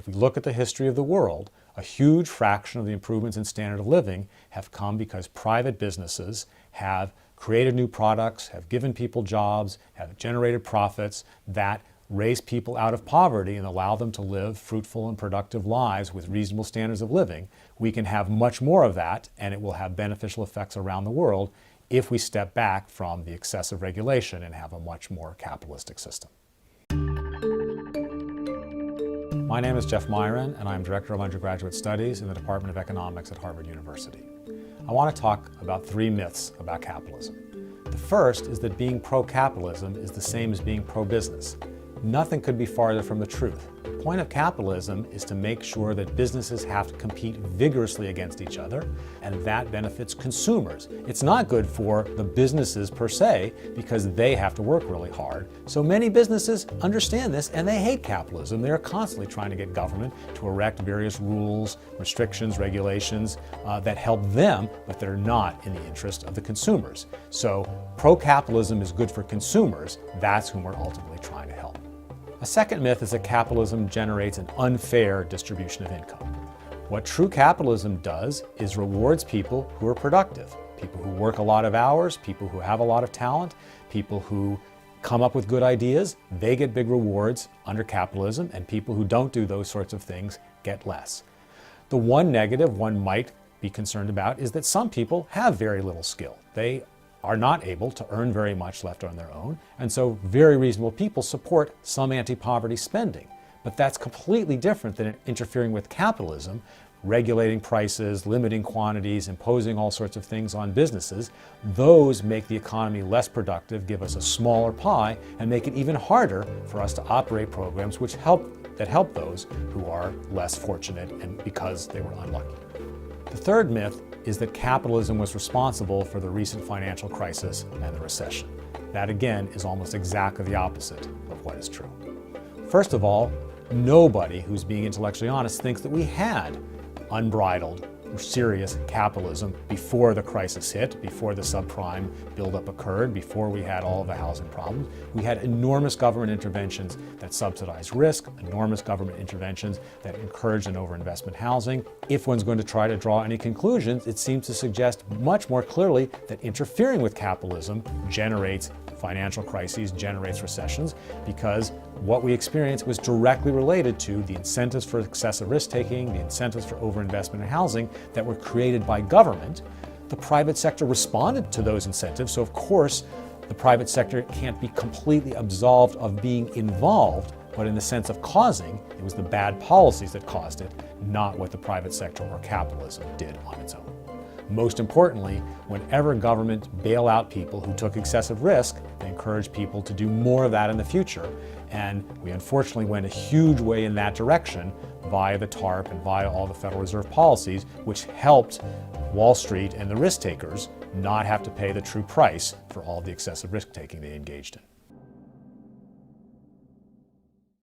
if we look at the history of the world, a huge fraction of the improvements in standard of living have come because private businesses have created new products, have given people jobs, have generated profits that raise people out of poverty and allow them to live fruitful and productive lives with reasonable standards of living. We can have much more of that, and it will have beneficial effects around the world if we step back from the excessive regulation and have a much more capitalistic system. My name is Jeff Myron, and I'm Director of Undergraduate Studies in the Department of Economics at Harvard University. I want to talk about 3 myths about capitalism. The first is that being pro-capitalism is the same as being pro-business. Nothing could be farther from the truth. The point of capitalism is to make sure that businesses have to compete vigorously against each other, and that benefits consumers. It's not good for the businesses per se, because they have to work really hard. So many businesses understand this, and they hate capitalism. They're constantly trying to get government to erect various rules, restrictions, regulations that help them, but that are not in the interest of the consumers. So pro-capitalism is good for consumers. That's whom we're ultimately trying to help. A second myth is that capitalism generates an unfair distribution of income. What true capitalism does is rewards people who are productive, people who work a lot of hours, people who have a lot of talent, people who come up with good ideas. They get big rewards under capitalism, and people who don't do those sorts of things get less. The one negative one might be concerned about is that some people have very little skill. They are not able to earn very much left on their own, and so very reasonable people support some anti-poverty spending. But that's completely different than interfering with capitalism, regulating prices, limiting quantities, imposing all sorts of things on businesses. Those make the economy less productive, give us a smaller pie, and make it even harder for us to operate programs that help those who are less fortunate and because they were unlucky. The third myth is that capitalism was responsible for the recent financial crisis and the recession. That again is almost exactly the opposite of what is true. First of all, nobody who's being intellectually honest thinks that we had unbridled, serious capitalism before the crisis hit, before the subprime buildup occurred, before we had all of the housing problems. We had enormous government interventions that subsidized risk, enormous government interventions that encouraged an overinvestment housing. If one's going to try to draw any conclusions, it seems to suggest much more clearly that interfering with capitalism generates financial crises, generates recessions, because what we experienced was directly related to the incentives for excessive risk-taking, the incentives for overinvestment in housing that were created by government. The private sector responded to those incentives, so of course the private sector can't be completely absolved of being involved, but in the sense of causing, it was the bad policies that caused it, not what the private sector or capitalism did on its own. Most importantly, whenever government bail out people who took excessive risk, they encourage people to do more of that in the future. And we unfortunately went a huge way in that direction via the TARP and via all the Federal Reserve policies, which helped Wall Street and the risk takers not have to pay the true price for all the excessive risk taking they engaged in.